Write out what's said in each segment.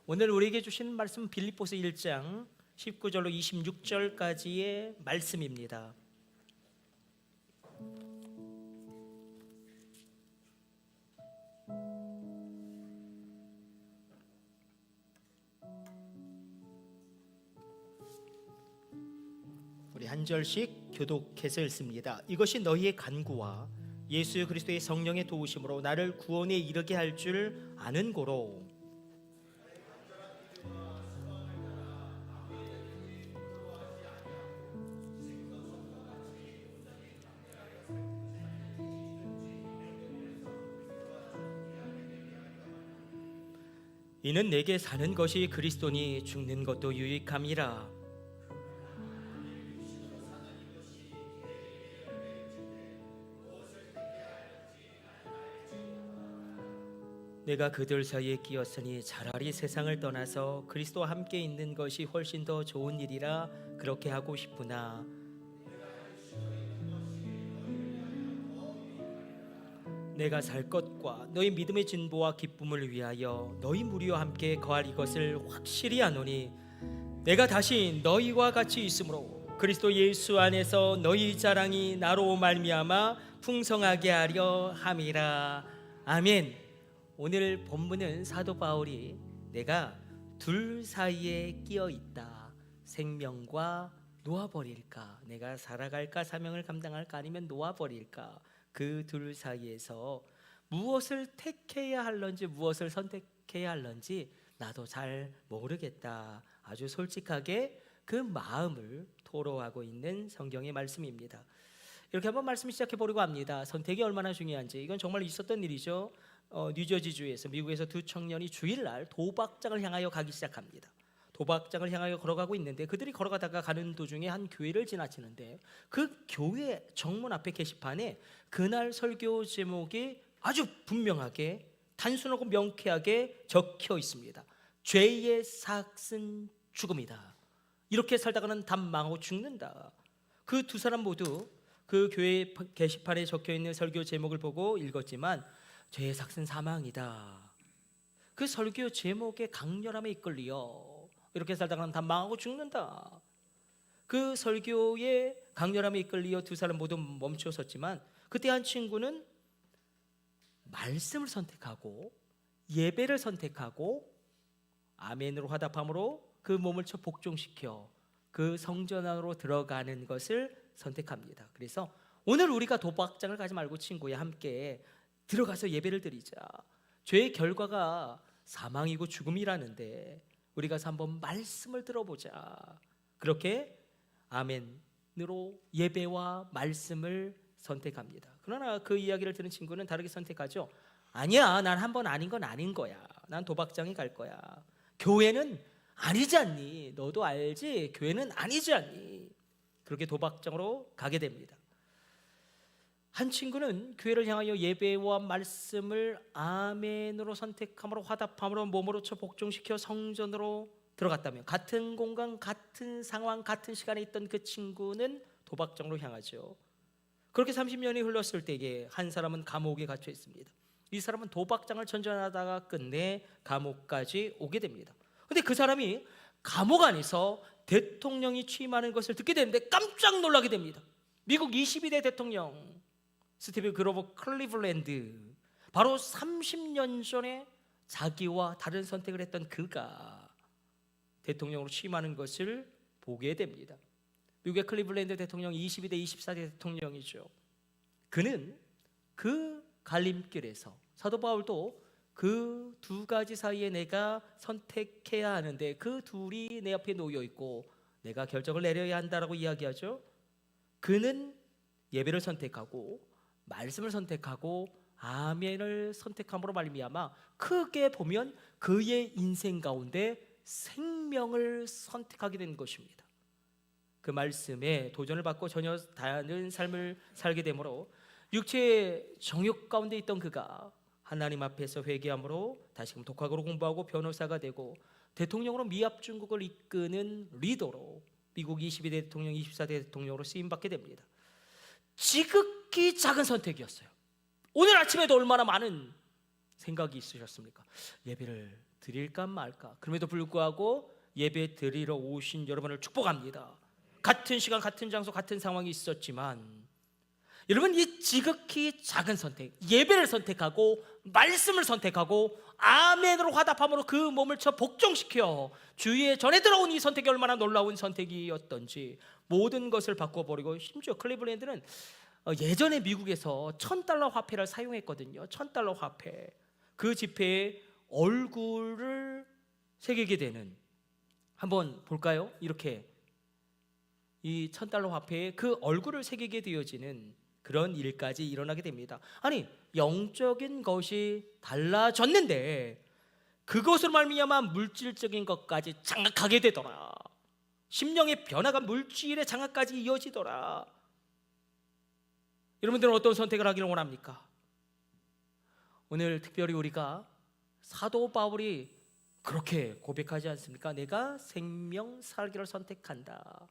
오늘 우리에게 주신 말씀은 빌립보서 1장 19절로 26절까지의 말씀입니다. 우리 한 절씩 교독해서 읽습니다. 이것이 너희의 간구와 예수 그리스도의 성령의 도우심으로 나를 구원에 이르게 할 줄 아는 고로 이는 내게 사는 것이 그리스도니 죽는 것도 유익함이라. 내가 그들 사이에 끼었으니 차라리 세상을 떠나서 그리스도와 함께 있는 것이 훨씬 더 좋은 일이라 그렇게 하고 싶으나 내가 살 것과 너희 믿음의 진보와 기쁨을 위하여 너희 무리와 함께 거할 이것을 확실히 아노니 내가 다시 너희와 같이 있으므로 그리스도 예수 안에서 너희 자랑이 나로 말미암아 풍성하게 하려 함이라. 아멘. 오늘 본문은 사도 바울이 내가 둘 사이에 끼어 있다, 생명과 놓아버릴까, 내가 살아갈까 사명을 감당할까 아니면 놓아버릴까, 그 둘 사이에서 무엇을 택해야 할런지 무엇을 선택해야 할런지 나도 잘 모르겠다, 아주 솔직하게 그 마음을 토로하고 있는 성경의 말씀입니다. 이렇게 한번 말씀 시작해 보려고 합니다. 선택이 얼마나 중요한지. 이건 정말 있었던 일이죠. 뉴저지주에서 미국에서 두 청년이 주일날 도박장을 향하여 가기 시작합니다. 도박장을 향하여 걸어가고 있는데 그들이 걸어가다가 가는 도중에 한 교회를 지나치는데 그 교회 정문 앞에 게시판에 그날 설교 제목이 아주 분명하게 단순하고 명쾌하게 적혀 있습니다. 죄의 삭은 죽음이다. 이렇게 살다가는 다 망하고 죽는다. 그 두 사람 모두 그 교회 게시판에 적혀 있는 설교 제목을 보고 읽었지만 죄의 삭은 사망이다. 그 설교 제목의 강렬함에 이끌려 이렇게 살다가는 다 망하고 죽는다. 그 설교의 강렬함에 이끌려 두 사람 모두 멈춰섰지만 그때 한 친구는 말씀을 선택하고 예배를 선택하고 아멘으로 화답함으로 그 몸을 쳐 복종시켜 그 성전 안으로 들어가는 것을 선택합니다. 그래서 오늘 우리가 도박장을 가지 말고 친구야 함께 들어가서 예배를 드리자. 죄의 결과가 사망이고 죽음이라는데 우리 가서 한번 말씀을 들어보자. 그렇게 아멘으로 예배와 말씀을 선택합니다. 그러나 그 이야기를 들은 친구는 다르게 선택하죠. 아니야, 난 한 번 아닌 건 아닌 거야. 난 도박장에 갈 거야. 교회는 아니지 않니? 너도 알지? 교회는 아니지 않니? 그렇게 도박장으로 가게 됩니다. 한 친구는 교회를 향하여 예배와 말씀을 아멘으로 선택함으로 화답함으로 몸으로 쳐 복종시켜 성전으로 들어갔다면 같은 공간, 같은 상황, 같은 시간에 있던 그 친구는 도박장으로 향하죠. 그렇게 30년이 흘렀을 때에 한 사람은 감옥에 갇혀 있습니다. 이 사람은 도박장을 전전하다가 끝내 감옥까지 오게 됩니다. 그런데 그 사람이 감옥 안에서 대통령이 취임하는 것을 듣게 되는데 깜짝 놀라게 됩니다. 미국 22대 대통령 스티브 그로버 클리블랜드, 바로 30년 전에 자기와 다른 선택을 했던 그가 대통령으로 취임하는 것을 보게 됩니다. 미국의 클리블랜드 대통령 22대 24대 대통령이죠. 그는 그 갈림길에서 사도 바울도 그 두 가지 사이에 내가 선택해야 하는데 그 둘이 내 앞에 놓여 있고 내가 결정을 내려야 한다라고 이야기하죠. 그는 예배를 선택하고 말씀을 선택하고 아멘을 선택함으로 말미암아 크게 보면 그의 인생 가운데 생명을 선택하게 된 것입니다. 그 말씀에 도전을 받고 전혀 다른 삶을 살게 되므로 육체의 정욕 가운데 있던 그가 하나님 앞에서 회개함으로 다시금 독학으로 공부하고 변호사가 되고 대통령으로 미합 중국을 이끄는 리더로 미국 22대 대통령, 24대 대통령으로 쓰임받게 됩니다. 지극히 작은 선택이었어요. 오늘 아침에도 얼마나 많은 생각이 있으셨습니까? 예배를 드릴까 말까. 그럼에도 불구하고 예배 드리러 오신 여러분을 축복합니다. 같은 시간, 같은 장소, 같은 상황이 있었지만 여러분, 이 지극히 작은 선택, 예배를 선택하고 말씀을 선택하고 아멘으로 화답함으로 그 몸을 쳐 복종시켜 주위에 전해 들어온 이 선택이 얼마나 놀라운 선택이었던지 모든 것을 바꿔버리고, 심지어 클리블랜드는 예전에 미국에서 $1000 화폐를 사용했거든요. $1000 화폐. 그 지폐에 얼굴을 새기게 되는, 한번 볼까요? 이렇게 이 $1000 화폐에 그 얼굴을 새기게 되어지는 그런 일까지 일어나게 됩니다. 아니, 영적인 것이 달라졌는데 그것으로 말미암아 물질적인 것까지 장악하게 되더라. 심령의 변화가 물질의 장악까지 이어지더라. 여러분들은 어떤 선택을 하기를 원합니까? 오늘 특별히 우리가 사도 바울이 그렇게 고백하지 않습니까? 내가 생명 살기를 선택한다.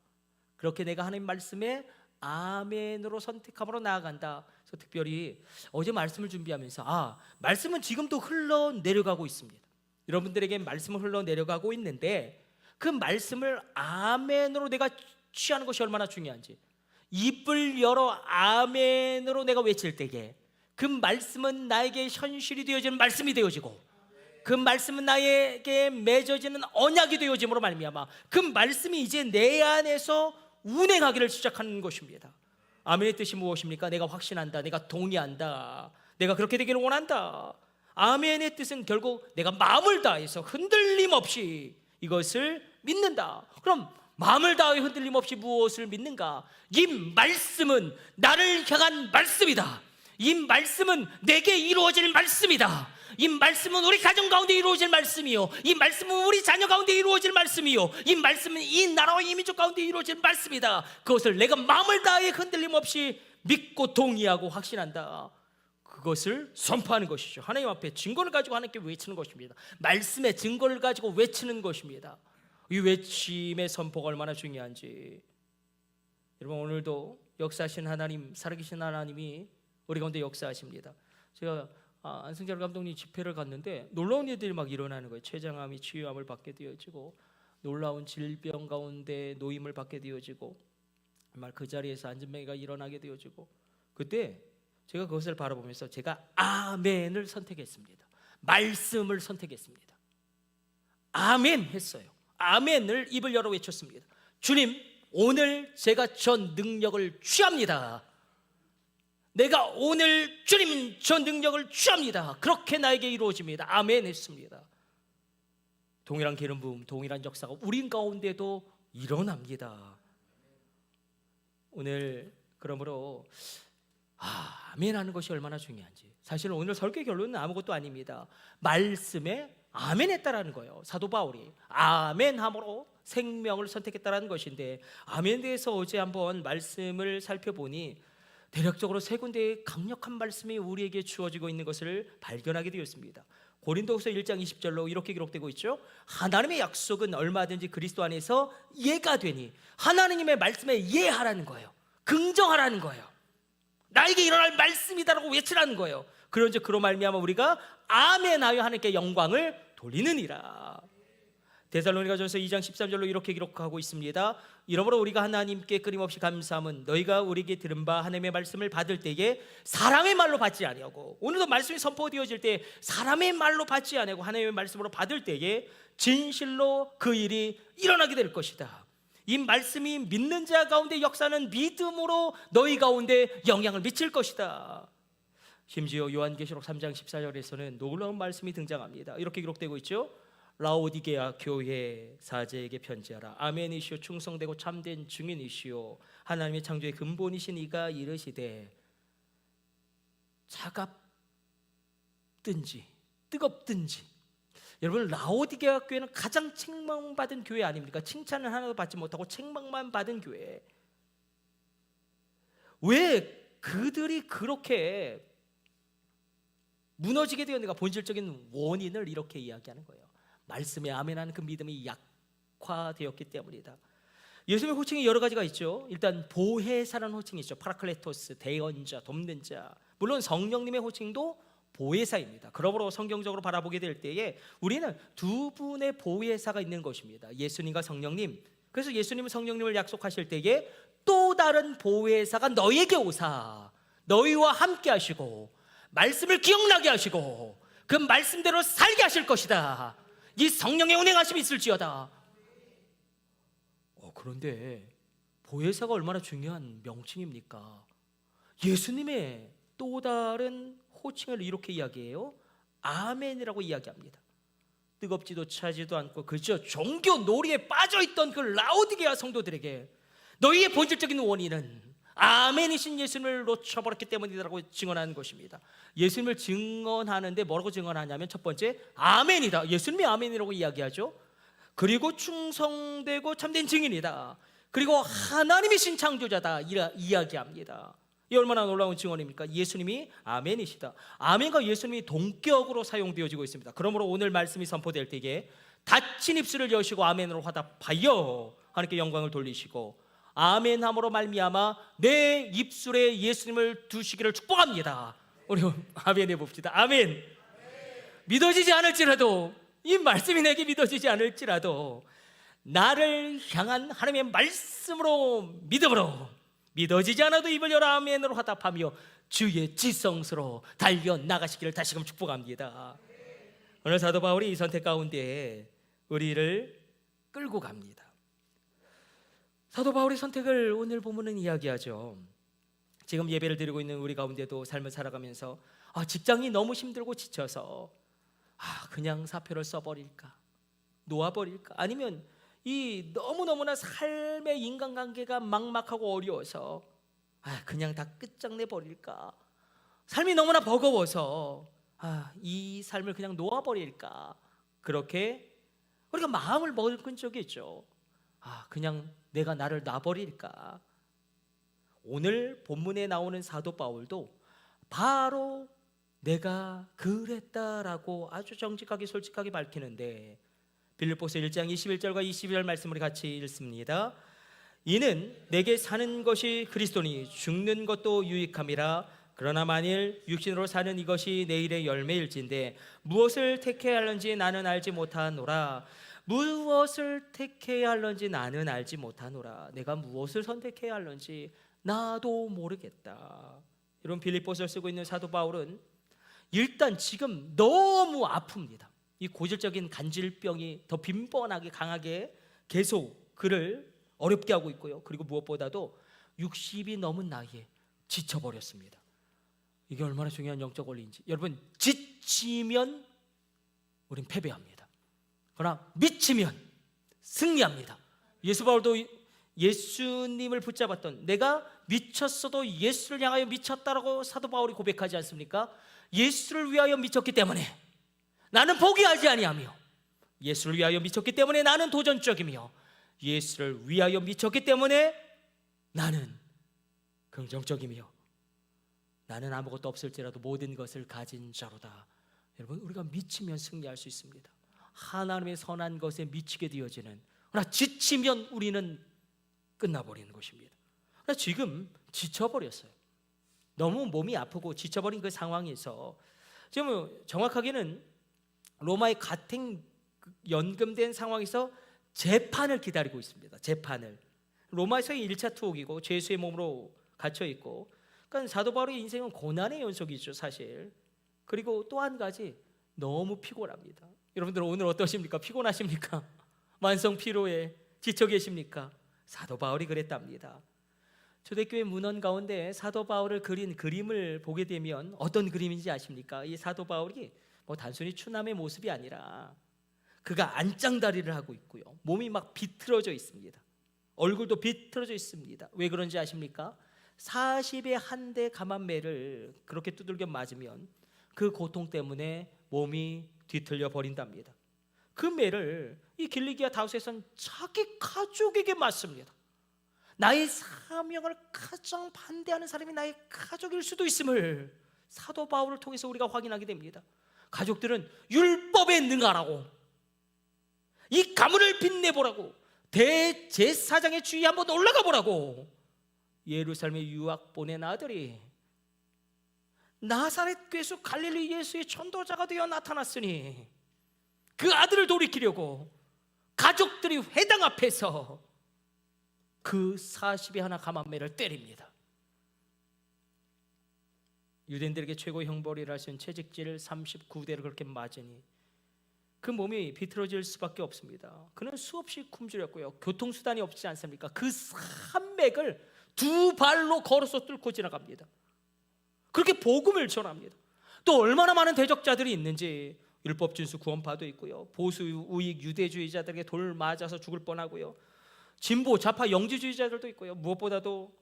그렇게 내가 하나님 말씀에 아멘으로 선택함으로 나아간다. 그래서 특별히 어제 말씀을 준비하면서 말씀은 지금도 흘러내려가고 있습니다. 여러분들에게 말씀은 흘러내려가고 있는데 그 말씀을 아멘으로 내가 취하는 것이 얼마나 중요한지, 입을 열어 아멘으로 내가 외칠 때에 그 말씀은 나에게 현실이 되어지는 말씀이 되어지고, 그 말씀은 나에게 맺어지는 언약이 되어짐으로 말미암아 그 말씀이 이제 내 안에서 운행하기를 시작하는 것입니다. 아멘의 뜻이 무엇입니까? 내가 확신한다, 내가 동의한다, 내가 그렇게 되기를 원한다. 아멘의 뜻은 결국 내가 마음을 다해서 흔들림 없이 이것을 믿는다. 그럼 마음을 다해 흔들림 없이 무엇을 믿는가? 이 말씀은 나를 향한 말씀이다. 이 말씀은 내게 이루어질 말씀이다. 이 말씀은 우리 가정 가운데 이루어질 말씀이요, 이 말씀은 우리 자녀 가운데 이루어질 말씀이요, 이 말씀은 이 나라와 이 민족 가운데 이루어질 말씀이다. 그것을 내가 마음을 다해 흔들림 없이 믿고 동의하고 확신한다. 그것을 선포하는 것이죠. 하나님 앞에 증거를 가지고 하나님께 외치는 것입니다. 말씀의 증거를 가지고 외치는 것입니다. 이 외침의 선포가 얼마나 중요한지. 여러분, 오늘도 역사하신 하나님, 살아계신 하나님이 우리 가운데 역사하십니다. 제가 안승철 감독님 집회를 갔는데 놀라운 일들이 막 일어나는 거예요. 췌장암이 치유함을 받게 되어지고, 놀라운 질병 가운데 노임을 받게 되어지고, 정말 그 자리에서 안진뱅이가 일어나게 되어지고, 그때 제가 그것을 바라보면서 제가 아멘을 선택했습니다. 말씀을 선택했습니다. 아멘 했어요. 아멘을 입을 열어 외쳤습니다. 주님, 오늘 제가 전 능력을 취합니다. 내가 오늘 주님 저 능력을 취합니다. 그렇게 나에게 이루어집니다. 아멘 했습니다. 동일한 기름 부음, 동일한 역사가 우리 가운데도 일어납니다. 오늘 그러므로 아멘 하는 것이 얼마나 중요한지. 사실 오늘 설교 결론은 아무것도 아닙니다. 말씀에 아멘 했다라는 거예요. 사도 바울이 아멘 함으로 생명을 선택했다라는 것인데, 아멘에 대해서 어제 한번 말씀을 살펴보니 대략적으로 세 군데의 강력한 말씀이 우리에게 주어지고 있는 것을 발견하게 되었습니다. 고린도후서 1장 20절로 이렇게 기록되고 있죠. 하나님의 약속은 얼마든지 그리스도 안에서 예가 되니, 하나님의 말씀에 예하라는 거예요. 긍정하라는 거예요. 나에게 일어날 말씀이다라고 외치라는 거예요. 그런즉 그로 말미암아 우리가 아멘하여 하나님께 영광을 돌리느니라. 데살로니가전서 2장 13절로 이렇게 기록하고 있습니다. 이러므로 우리가 하나님께 끊임없이 감사함은 너희가 우리에게 들은 바 하나님의 말씀을 받을 때에 사람의 말로 받지 아니하고, 오늘도 말씀이 선포되어질 때 사람의 말로 받지 아니하고 하나님의 말씀으로 받을 때에 진실로 그 일이 일어나게 될 것이다. 이 말씀이 믿는 자 가운데 역사는 믿음으로 너희 가운데 영향을 미칠 것이다. 심지어 요한계시록 3장 14절에서는 놀라운 말씀이 등장합니다. 이렇게 기록되고 있죠. 라오디게아 교회 사제에게 편지하라. 아멘이시오, 충성되고 참된 증인이시오, 하나님의 창조의 근본이신 이가 이르시되 차갑든지 뜨겁든지. 여러분, 라오디게아 교회는 가장 책망받은 교회 아닙니까? 칭찬을 하나도 받지 못하고 책망만 받은 교회. 왜 그들이 그렇게 무너지게 되었는가? 본질적인 원인을 이렇게 이야기하는 거예요. 말씀에 아멘하는 그 믿음이 약화되었기 때문이다. 예수님의 호칭이 여러 가지가 있죠. 일단 보혜사라는 호칭이 있죠. 파라클레토스, 대언자, 돕는 자. 물론 성령님의 호칭도 보혜사입니다. 그러므로 성경적으로 바라보게 될 때에 우리는 두 분의 보혜사가 있는 것입니다. 예수님과 성령님. 그래서 예수님은 성령님을 약속하실 때에 또 다른 보혜사가 너희에게 오사 너희와 함께 하시고 말씀을 기억나게 하시고 그 말씀대로 살게 하실 것이다. 이 성령의 운행하심이 있을지어다. 그런데 보혜사가 얼마나 중요한 명칭입니까? 예수님의 또 다른 호칭을 이렇게 이야기해요. 아멘이라고 이야기합니다. 뜨겁지도 차지도 않고 그저 종교 놀이에 빠져있던 그 라오디게아 성도들에게 너희의 본질적인 원인은 아멘이신 예수님을 놓쳐버렸기 때문이라고 증언하는 것입니다. 예수님을 증언하는데 뭐라고 증언하냐면 첫 번째 아멘이다. 예수님이 아멘이라고 이야기하죠. 그리고 충성되고 참된 증인이다. 그리고 하나님이신 창조자다 이야기합니다. 이 얼마나 놀라운 증언입니까? 예수님이 아멘이시다. 아멘과 예수님이 동격으로 사용되어지고 있습니다. 그러므로 오늘 말씀이 선포될 때에 닫힌 입술을 여시고 아멘으로 화답하여 하나님께 영광을 돌리시고 아멘함으로 말미암아 내 입술에 예수님을 두시기를 축복합니다. 우리 아멘 해봅시다. 아멘. 믿어지지 않을지라도 이 말씀이 내게 믿어지지 않을지라도 나를 향한 하나님의 말씀으로 믿음으로 믿어지지 않아도 입을 열어 아멘으로 화답하며 주의 지성스로 달려나가시기를 다시금 축복합니다. 오늘 사도 바울이 이 선택 가운데 우리를 끌고 갑니다. 사도 바울의 선택을 오늘 본문은 이야기하죠. 지금 예배를 드리고 있는 우리 가운데도 삶을 살아가면서 직장이 너무 힘들고 지쳐서 그냥 사표를 써버릴까, 놓아버릴까, 아니면 이 너무너무나 삶의 인간관계가 막막하고 어려워서 그냥 다 끝장내버릴까, 삶이 너무나 버거워서 이 삶을 그냥 놓아버릴까, 그렇게 우리가 마음을 먹은 적이 있죠. 그냥 내가 나를 놔버릴까. 오늘 본문에 나오는 사도 바울도 바로 내가 그랬다라고 아주 정직하게 솔직하게 밝히는데 빌립보서 1장 21절과 22절 말씀을 같이 읽습니다. 이는 내게 사는 것이 그리스도니 죽는 것도 유익함이라. 그러나 만일 육신으로 사는 이것이 내일의 열매일진데 무엇을 택해야 할는지 나는 알지 못하노라. 무엇을 택해야 할는지 나는 알지 못하노라. 내가 무엇을 선택해야 할는지 나도 모르겠다. 이런 빌립보서를 쓰고 있는 사도 바울은 일단 지금 너무 아픕니다. 이 고질적인 간질병이 더 빈번하게 강하게 계속 그를 어렵게 하고 있고요. 그리고 무엇보다도 60이 넘은 나이에 지쳐버렸습니다. 이게 얼마나 중요한 영적 원리인지. 여러분, 지치면 우린 패배합니다. 그러나 미치면 승리합니다. 예수 바울도 예수님을 붙잡았던, 내가 미쳤어도 예수를 향하여 미쳤다라고 사도 바울이 고백하지 않습니까? 예수를 위하여 미쳤기 때문에 나는 포기하지 아니하며, 예수를 위하여 미쳤기 때문에 나는 도전적이며, 예수를 위하여 미쳤기 때문에 나는 긍정적이며, 나는 아무것도 없을지라도 모든 것을 가진 자로다. 여러분, 우리가 미치면 승리할 수 있습니다. 하나님의 선한 것에 미치게 되어지는, 그러나 지치면 우리는 끝나버리는 것입니다. 그러나 지금 지쳐버렸어요. 너무 몸이 아프고 지쳐버린 그 상황에서 지금 정확하게는 로마의 가택 연금된 상황에서 재판을 기다리고 있습니다. 재판을. 로마에서의 1차 투옥이고 죄수의 몸으로 갇혀 있고, 그러니까 사도 바울의 인생은 고난의 연속이죠, 사실. 그리고 또 한 가지, 너무 피곤합니다. 여러분들 오늘 어떠십니까? 피곤하십니까? 만성 피로에 지쳐 계십니까? 사도 바울이 그랬답니다. 초대교회 문헌 가운데 사도 바울을 그린 그림을 보게 되면 어떤 그림인지 아십니까? 이 사도 바울이 단순히 추남의 모습이 아니라 그가 안짱다리를 하고 있고요, 몸이 막 비틀어져 있습니다. 얼굴도 비틀어져 있습니다. 왜 그런지 아십니까? 40의 한 대 감한매를 그렇게 두들겨 맞으면 그 고통 때문에 몸이 뒤틀려 버린답니다. 그 매를 이 길리기아 다우스에서는 자기 가족에게 맞습니다. 나의 사명을 가장 반대하는 사람이 나의 가족일 수도 있음을 사도 바울을 통해서 우리가 확인하게 됩니다. 가족들은 율법에 능하라고, 이 가문을 빛내보라고, 대제사장의 주위에 한번 올라가 보라고 예루살렘에 유학 보낸 아들이 나사렛 괴수 갈릴리 예수의 전도자가 되어 나타났으니 그 아들을 돌이키려고 가족들이 회당 앞에서 그 40에 하나 가만매를 때립니다. 유대인들에게 최고 형벌이라 하신 채찍질 39대를 그렇게 맞으니 그 몸이 비틀어질 수밖에 없습니다. 그는 수없이 굶주렸고요, 교통수단이 없지 않습니까? 그 산맥을 두 발로 걸어서 뚫고 지나갑니다. 그렇게 복음을 전합니다. 또 얼마나 많은 대적자들이 있는지, 율법준수 구원파도 있고요, 보수 우익 유대주의자들에게 돌 맞아서 죽을 뻔하고요, 진보 좌파 영지주의자들도 있고요, 무엇보다도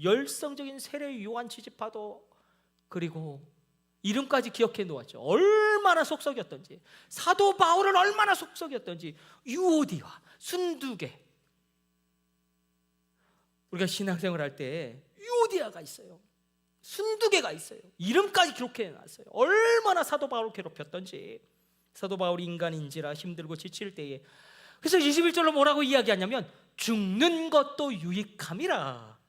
열성적인 세례 요한 지지파도, 그리고 이름까지 기억해 놓았죠. 얼마나 속썩였던지, 사도 바울을 얼마나 속썩였던지. 유오디와 순두계, 우리가 신학생활 할 때 유오디아가 있어요, 순두계가 있어요. 이름까지 기록해 놨어요. 얼마나 사도 바울을 괴롭혔던지. 사도 바울이 인간인지라 힘들고 지칠 때에, 그래서 21절로 뭐라고 이야기하냐면 죽는 것도 유익함이라.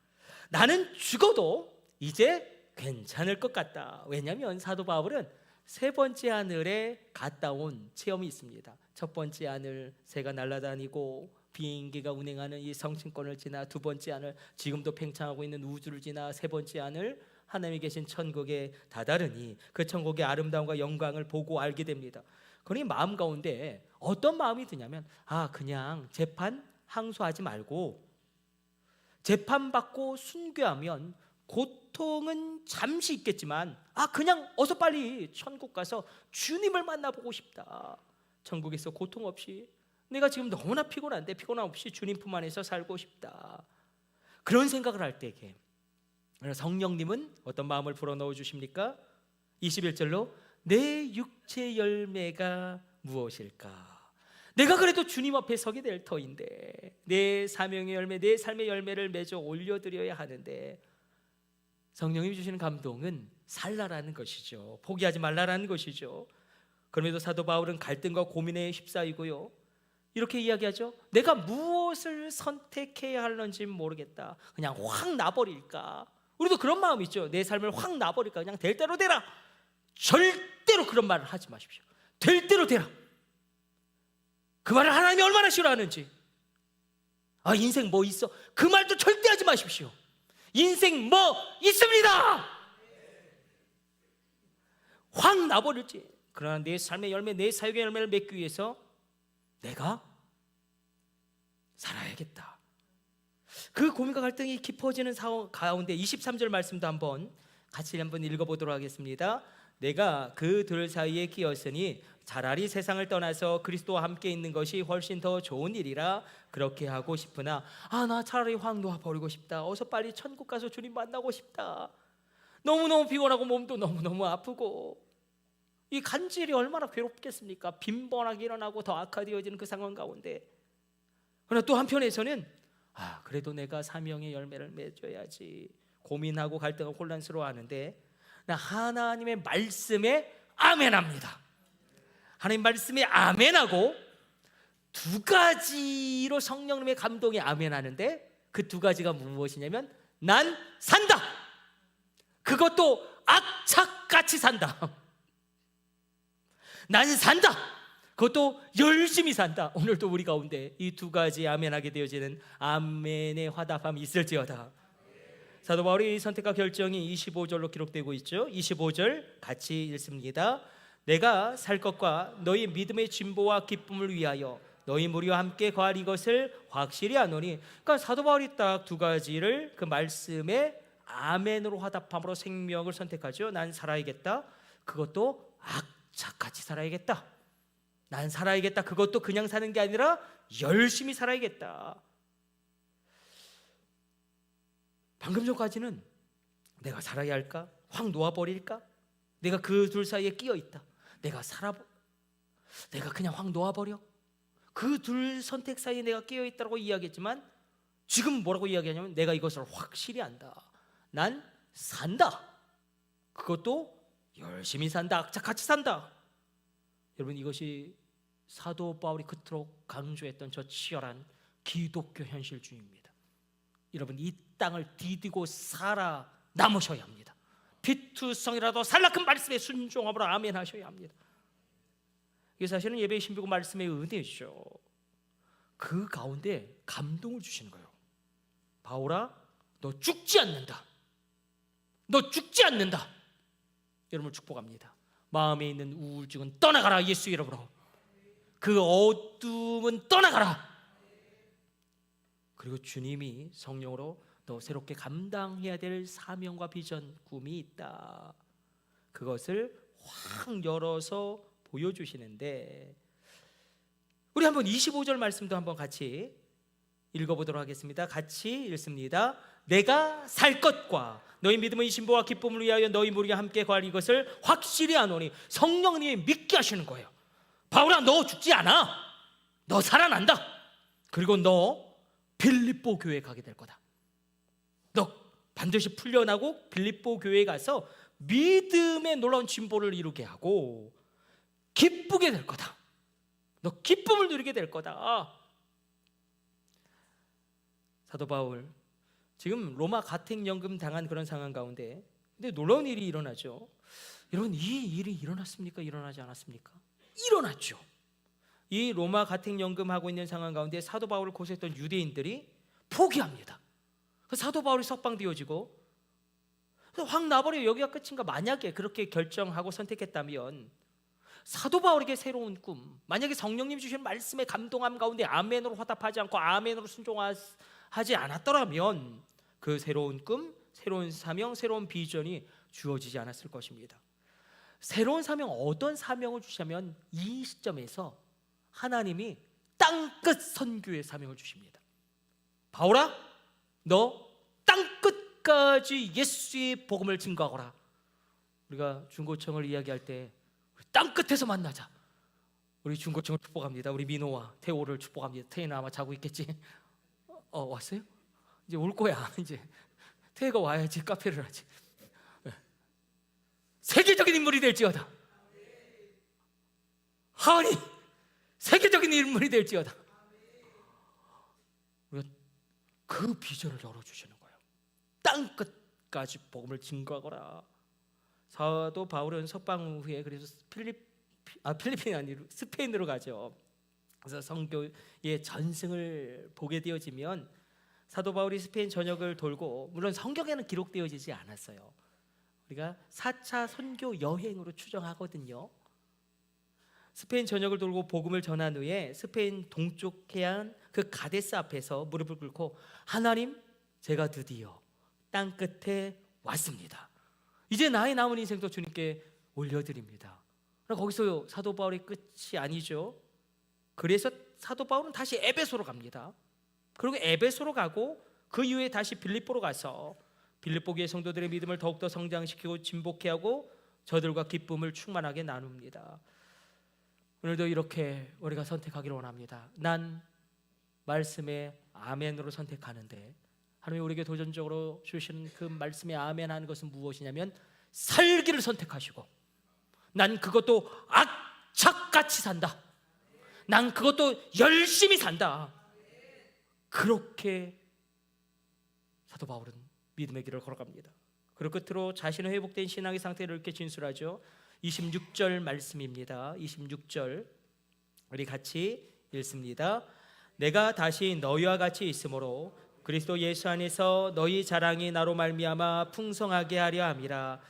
나는 죽어도 이제 괜찮을 것 같다. 왜냐하면 사도 바울은 세 번째 하늘에 갔다 온 체험이 있습니다. 첫 번째 하늘 새가 날아다니고 비행기가 운행하는 이 성층권을 지나, 두 번째 하늘 지금도 팽창하고 있는 우주를 지나, 세 번째 하늘 하나님이 계신 천국에 다다르니 그 천국의 아름다움과 영광을 보고 알게 됩니다. 그러니 마음 가운데 어떤 마음이 드냐면, 그냥 재판 항소하지 말고 재판받고 순교하면 고통은 잠시 있겠지만 그냥 어서 빨리 천국 가서 주님을 만나보고 싶다. 천국에서 고통 없이, 내가 지금 너무나 피곤한데 피곤함 없이 주님 품 안에서 살고 싶다. 그런 생각을 할 때에 성령님은 어떤 마음을 불어넣어 주십니까? 21절로 내 육체 열매가 무엇일까? 내가 그래도 주님 앞에 서게 될 터인데 내 사명의 열매, 내 삶의 열매를 맺어 올려드려야 하는데, 성령님이 주시는 감동은 살라라는 것이죠. 포기하지 말라라는 것이죠. 그럼에도 사도 바울은 갈등과 고민에 휩싸이고요, 이렇게 이야기하죠. 내가 무엇을 선택해야 할는지 모르겠다. 그냥 확 놔버릴까? 우리도 그런 마음 있죠. 내 삶을 확 놔버릴까? 그냥 될 대로 되라. 절대로 그런 말을 하지 마십시오. 될 대로 되라. 그 말을 하나님이 얼마나 싫어하는지. 인생 뭐 있어? 그 말도 절대 하지 마십시오. 인생 뭐 있습니다. 확 놔버릴지. 그러나 내 삶의 열매, 내 사역의 열매를 맺기 위해서 내가 살아야겠다. 그 고민과 갈등이 깊어지는 상황 가운데 23절 말씀도 같이 한번 읽어보도록 하겠습니다. 내가 그 둘 사이에 끼었으니 차라리 세상을 떠나서 그리스도와 함께 있는 것이 훨씬 더 좋은 일이라 그렇게 하고 싶으나 나 차라리 확 놓아버리고 싶다. 어서 빨리 천국 가서 주님 만나고 싶다. 너무너무 피곤하고 몸도 너무너무 아프고 이 간질이 얼마나 괴롭겠습니까? 빈번하게 일어나고 더 악화되어지는 그 상황 가운데, 그러나 또 한편에서는 그래도 내가 사명의 열매를 맺어야지 고민하고 갈등하고 혼란스러워하는데, 나 하나님의 말씀에 아멘합니다. 하나님 말씀에 아멘하고 두 가지로 성령님의 감동에 아멘하는데, 그 두 가지가 무엇이냐면 난 산다. 그것도 악착같이 산다. 난 산다. 그것도 열심히 산다. 오늘도 우리 가운데 이 두 가지 아멘하게 되어지는 아멘의 화답함이 있을지어다. 사도 바울의 선택과 결정이 25절로 기록되고 있죠. 25절 같이 읽습니다. 내가 살 것과 너희 믿음의 진보와 기쁨을 위하여 너희 무리와 함께 거할 이것을 확실히 아노니. 그러니까 사도 바울이 딱 두 가지를 그 말씀에 아멘으로 화답함으로 생명을 선택하죠. 난 살아야겠다. 그것도 악착같이 살아야겠다. 난 살아야겠다. 그것도 그냥 사는 게 아니라 열심히 살아야겠다. 방금 전까지는 내가 살아야 할까? 확 놓아버릴까? 내가 그 둘 사이에 끼어 있다. 내가 그냥 확 놓아버려? 그 둘 선택 사이에 내가 끼어 있다고 이야기했지만, 지금 뭐라고 이야기하냐면 내가 이것을 확실히 안다. 난 산다. 그것도 열심히 산다. 악착같이 산다. 여러분, 이것이 사도 바울이 그토록 강조했던 저 치열한 기독교 현실주의입니다. 여러분, 이 땅을 디디고 살아 남으셔야 합니다. 피투성이라도 살라큰 말씀에 순종함으로 아멘 하셔야 합니다. 이게 사실은 예배의 신비고 말씀의 은혜죠. 그 가운데 감동을 주시는 거예요. 바울아, 너 죽지 않는다. 너 죽지 않는다. 여러분을 축복합니다. 마음에 있는 우울증은 떠나가라, 예수 이름으로. 그 어둠은 떠나가라. 그리고 주님이 성령으로 너 새롭게 감당해야 될 사명과 비전, 꿈이 있다. 그것을 확 열어서 보여주시는데, 우리 한번 25절 말씀도 한번 같이 읽어보도록 하겠습니다. 같이 읽습니다. 내가 살 것과 너희 믿음의 신보와 기쁨을 위하여 너희 무리가 함께 구할 이것을 확실히 아노니. 성령님이 믿게 하시는 거예요. 바울아, 너 죽지 않아. 너 살아난다. 그리고 너 빌립보 교회에 가게 될 거다. 너 반드시 풀려나고 빌립보 교회에 가서 믿음의 놀라운 진보를 이루게 하고 기쁘게 될 거다. 너 기쁨을 누리게 될 거다. 사도 바울 지금 로마 가택연금 당한 그런 상황 가운데, 근데 놀라운 일이 일어나죠. 여러분, 이 일이 일어났습니까? 일어나지 않았습니까? 일어났죠. 이 로마 가택연금 하고 있는 상황 가운데 사도 바울을 고소했던 유대인들이 포기합니다. 사도 바울이 석방되어지고 확 나버려. 여기가 끝인가? 만약에 그렇게 결정하고 선택했다면 사도 바울에게 새로운 꿈, 만약에 성령님 주신 말씀에 감동함 가운데 아멘으로 화답하지 않고 아멘으로 순종하지 않았더라면 그 새로운 꿈, 새로운 사명, 새로운 비전이 주어지지 않았을 것입니다. 새로운 사명, 어떤 사명을 주시냐면 이 시점에서 하나님이 땅끝 선교의 사명을 주십니다. 바울아, 너 땅끝까지 예수의 복음을 증거하거라. 우리가 중고청을 이야기할 때 땅끝에서 만나자. 우리 중고청을 축복합니다. 우리 민호와 태호를 축복합니다. 태희는 아마 자고 있겠지. 왔어요? 이제 올 거야. 이제 태희가 와야지 카페를 하지. 세계적인 인물이 될지어다. 하은이 세계적인 인물이 될지어다. 우리가 그 비전을 열어주시는 거예요. 땅끝까지 복음을 증거하거라. 사도 바울은 석방 후에 그래서 필리핀이 아니라 스페인으로 가죠. 그래서 선교의 전승을 보게 되어지면 사도 바울이 스페인 전역을 돌고, 물론 성경에는 기록되어지지 않았어요. 우리가 4차 선교 여행으로 추정하거든요. 스페인 전역을 돌고 복음을 전한 후에 스페인 동쪽 해안 그 가데스 앞에서 무릎을 꿇고, 하나님, 제가 드디어 땅 끝에 왔습니다. 이제 나의 남은 인생도 주님께 올려드립니다. 거기서 사도 바울의 끝이 아니죠. 그래서 사도 바울은 다시 에베소로 갑니다. 그리고 에베소로 가고 그 이후에 다시 빌립보로 가서 빌립보 교회 성도들의 믿음을 더욱더 성장시키고 진복케 하고 저들과 기쁨을 충만하게 나눕니다. 오늘도 이렇게 우리가 선택하기를 원합니다. 난 말씀에 아멘으로 선택하는데, 하나님이 우리에게 도전적으로 주시는 그 말씀에 아멘 하는 것은 무엇이냐면 살기를 선택하시고, 난 그것도 악착같이 산다. 난 그것도 열심히 산다. 그렇게 사도 바울은 믿음의 길을 걸어갑니다. 그리고 끝으로 자신의 회복된 신앙의 상태를 이렇게 진술하죠. 26절 말씀입니다. 26절 우리 같이 읽습니다. 내가 다시 너희와 같이 있으므로 그리스도 예수 안에서 너희 자랑이 나로 말미암아 풍성하게 하려 함이라.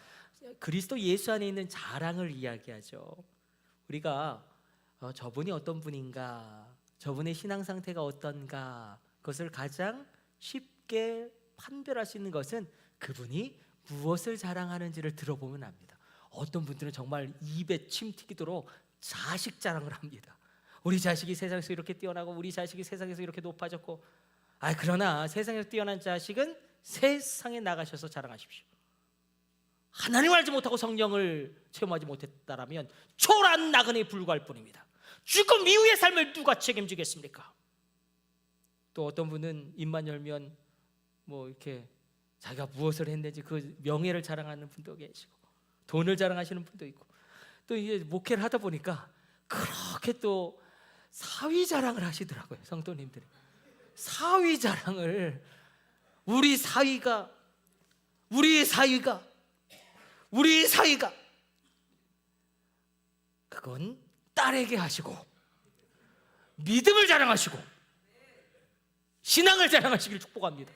그리스도 예수 안에 있는 자랑을 이야기하죠. 우리가 저분이 어떤 분인가, 저분의 신앙 상태가 어떤가, 그것을 가장 쉽게 판별할 수 있는 것은 그분이 무엇을 자랑하는지를 들어보면 압니다. 어떤 분들은 정말 입에 침 튀기도록 자식 자랑을 합니다. 우리 자식이 세상에서 이렇게 뛰어나고 우리 자식이 세상에서 이렇게 높아졌고, 그러나 세상에서 뛰어난 자식은 세상에 나가셔서 자랑하십시오. 하나님을 알지 못하고 성령을 체험하지 못했다라면 초라한 나그네에 불과할 뿐입니다. 죽음 이후의 삶을 누가 책임지겠습니까? 또 어떤 분은 입만 열면 뭐 이렇게 자기가 무엇을 했는지 그 명예를 자랑하는 분도 계시고, 돈을 자랑하시는 분도 있고, 또 이게 목회를 하다 보니까 그렇게 또 사위 자랑을 하시더라고요. 성도님들이 사위 자랑을, 우리의 사위가 우리 사이가 그건 딸에게 하시고 믿음을 자랑하시고 신앙을 자랑하시길 축복합니다.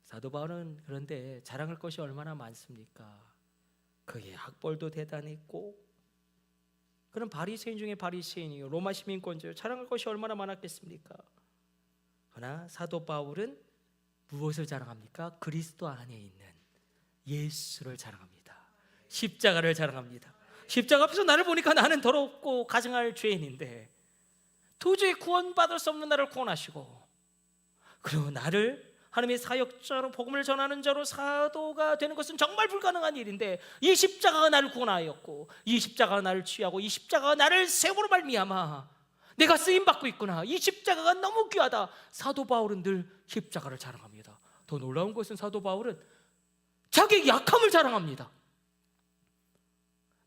사도 바울은 그런데 자랑할 것이 얼마나 많습니까? 그의 학벌도 대단했고 그런 바리새인 중에 바리새인이요 로마 시민권자요 자랑할 것이 얼마나 많았겠습니까? 그러나 사도 바울은 무엇을 자랑합니까? 그리스도 안에 있는 예수를 자랑합니다. 십자가를 자랑합니다. 십자가 앞에서 나를 보니까 나는 더럽고 가증할 죄인인데 도저히 구원받을 수 없는 나를 구원하시고 그리고 나를 하나님의 사역자로 복음을 전하는 자로 사도가 되는 것은 정말 불가능한 일인데 이 십자가가 나를 구원하였고 이 십자가가 나를 취하고 이 십자가가 나를 세우로 말미암아 내가 쓰임받고 있구나. 이 십자가가 너무 귀하다. 사도 바울은 늘 십자가를 자랑합니다. 더 놀라운 것은 사도 바울은 자기의 약함을 자랑합니다.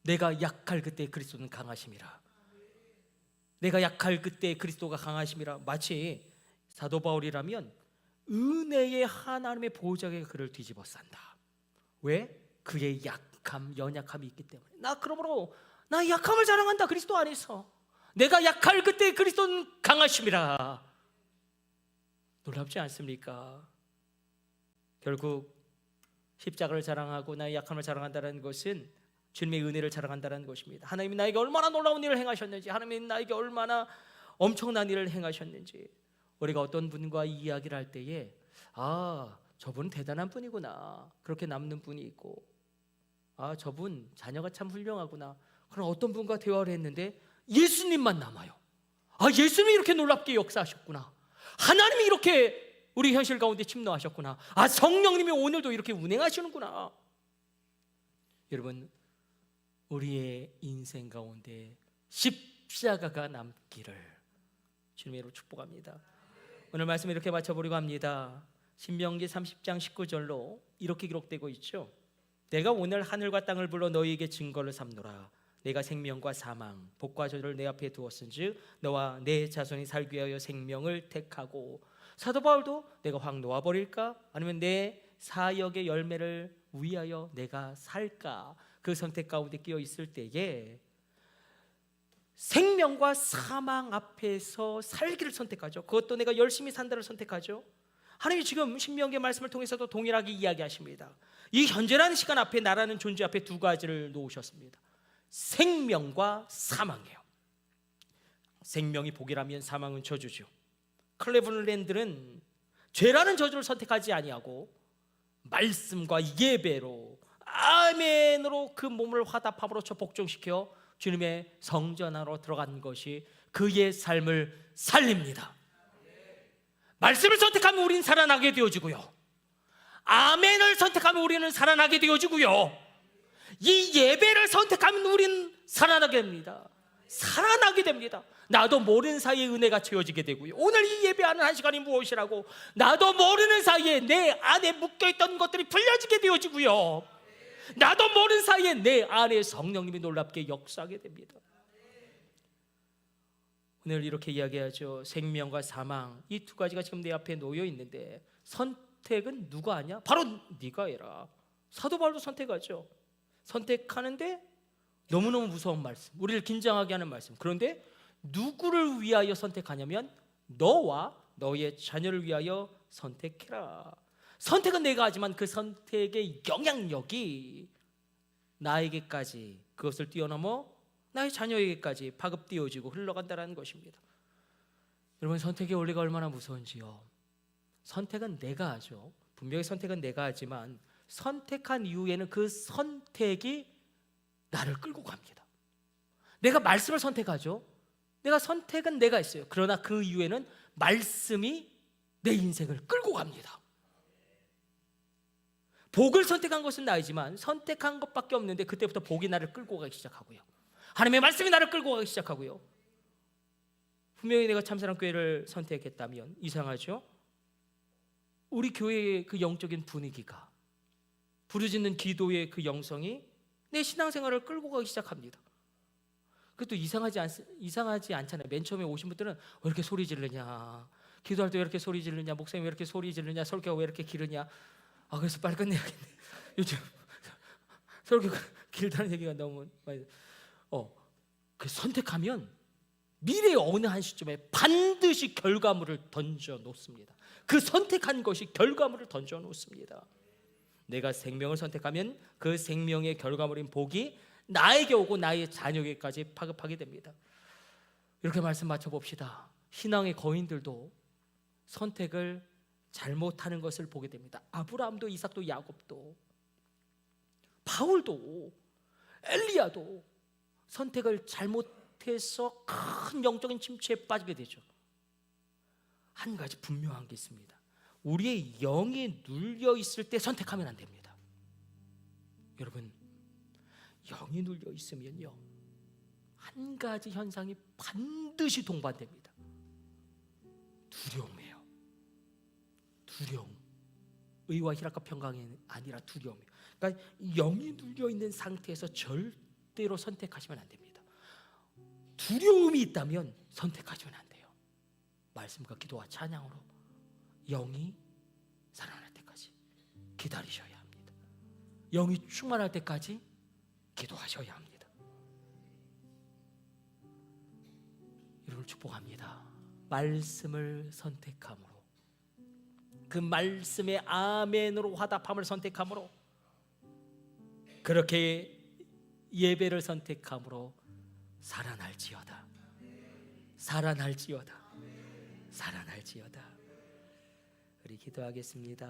내가 약할 그때 그리스도는 강하심이라. 내가 약할 그때 그리스도가 강하심이라. 마치 사도 바울이라면 은혜의 하나님의 보좌에 그를 뒤집어 싼다. 왜? 그의 약함, 연약함이 있기 때문에. 그러므로 나 약함을 자랑한다. 그리스도 안에서 내가 약할 그때 그리스도는 강하심이라. 놀랍지 않습니까? 결국 십자가를 자랑하고 나의 약함을 자랑한다는 것은 주님의 은혜를 자랑한다는 것입니다. 하나님이 나에게 얼마나 놀라운 일을 행하셨는지, 하나님이 나에게 얼마나 엄청난 일을 행하셨는지. 우리가 어떤 분과 이야기를 할 때에 저분은 대단한 분이구나, 그렇게 남는 분이 있고, 저분 자녀가 참 훌륭하구나, 그럼 어떤 분과 대화를 했는데 예수님만 남아요. 예수님이 이렇게 놀랍게 역사하셨구나, 하나님이 이렇게 우리 현실 가운데 침노하셨구나, 성령님이 오늘도 이렇게 운행하시는구나. 여러분, 우리의 인생 가운데 십자가가 남기를 주님의 이름으로 축복합니다. 오늘 말씀 이렇게 마쳐보려고 합니다. 신명기 30장 19절로 이렇게 기록되고 있죠. 내가 오늘 하늘과 땅을 불러 너희에게 증거를 삼노라. 내가 생명과 사망, 복과 저주를 내 앞에 두었은즉 너와 내 자손이 살기 위하여 생명을 택하고. 사도 바울도 내가 확 놓아버릴까? 아니면 내 사역의 열매를 위하여 내가 살까? 그 선택 가운데 끼어 있을 때에 생명과 사망 앞에서 살기를 선택하죠. 그것도 내가 열심히 산다를 선택하죠. 하나님이 지금 신명기의 말씀을 통해서도 동일하게 이야기하십니다. 이 현재라는 시간 앞에, 나라는 존재 앞에 두 가지를 놓으셨습니다. 생명과 사망이에요. 생명이 복이라면 사망은 저주죠. 클레블랜드는 죄라는 저주를 선택하지 아니하고 말씀과 예배로, 아멘으로 그 몸을 화답함으로 복종시켜 주님의 성전 안으로 들어간 것이 그의 삶을 살립니다. 말씀을 선택하면 우리는 살아나게 되어지고요, 아멘을 선택하면 우리는 살아나게 되어지고요, 이 예배를 선택하면 우리는 살아나게 됩니다. 살아나게 됩니다. 나도 모르는 사이에 은혜가 채워지게 되고요, 오늘 이 예배하는 한 시간이 무엇이라고 나도 모르는 사이에 내 안에 묶여있던 것들이 풀려지게 되어지고요, 나도 모르는 사이에 내 안에 성령님이 놀랍게 역사하게 됩니다. 오늘 이렇게 이야기하죠. 생명과 사망, 이 두 가지가 지금 내 앞에 놓여 있는데 선택은 누가 하냐? 바로 네가 해라. 사도 바울도 선택하죠. 선택하는데 너무너무 무서운 말씀, 우리를 긴장하게 하는 말씀. 그런데 누구를 위하여 선택하냐면 너와 너의 자녀를 위하여 선택해라. 선택은 내가 하지만 그 선택의 영향력이 나에게까지, 그것을 뛰어넘어 나의 자녀에게까지 파급되어지고 흘러간다는 것입니다. 여러분, 선택의 원리가 얼마나 무서운지요. 선택은 내가 하죠. 분명히 선택은 내가 하지만 선택한 이후에는 그 선택이 나를 끌고 갑니다. 내가 말씀을 선택하죠. 선택은 내가 했어요. 그러나 그 이후에는 말씀이 내 인생을 끌고 갑니다. 복을 선택한 것은 나이지만 선택한 것밖에 없는데 그때부터 복이 나를 끌고 가기 시작하고요, 하나님의 말씀이 나를 끌고 가기 시작하고요. 분명히 내가 참사랑교회를 선택했다면 이상하죠? 우리 교회의 그 영적인 분위기가, 부르짖는 기도의 그 영성이 내 신앙생활을 끌고 가기 시작합니다. 그것도 이상하지 않잖아요. 맨 처음에 오신 분들은 왜 이렇게 소리 지르냐, 기도할 때 왜 이렇게 소리 지르냐, 목사님 왜 이렇게 소리 지르냐, 설교가 왜 이렇게 길으냐, 그래서 빨리 끝내야겠네. 요즘 설교가 길다는 얘기가 너무 많이. 그 선택하면 미래의 어느 한 시점에 반드시 결과물을 던져 놓습니다. 그 선택한 것이 결과물을 던져 놓습니다. 내가 생명을 선택하면 그 생명의 결과물인 복이 나에게 오고 나의 자녀에게까지 파급하게 됩니다. 이렇게 말씀 맞춰 봅시다. 신앙의 거인들도 선택을 잘못하는 것을 보게 됩니다. 아브라함도, 이삭도, 야곱도, 바울도, 엘리야도 선택을 잘못해서 큰 영적인 침체에 빠지게 되죠. 한 가지 분명한 게 있습니다. 우리의 영이 눌려 있을 때 선택하면 안 됩니다. 여러분, 영이 눌려 있으면요, 한 가지 현상이 반드시 동반됩니다. 두려움이에요. 두려움. 의와 희락과 평강이 아니라 두려움이에요. 그러니까 영이 눌려 있는 상태에서 절대로 선택하시면 안 됩니다. 두려움이 있다면 선택하시면 안 돼요. 말씀과 기도와 찬양으로 영이 살아날 때까지 기다리셔야 합니다. 영이 충만할 때까지 기도하셔야 합니다. 여러분을 축복합니다. 말씀을 선택함으로, 그 말씀에 아멘으로 화답함을 선택함으로, 그렇게 예배를 선택함으로 살아날지어다. 살아날지어다. 살아날지어다. 우리 기도하겠습니다.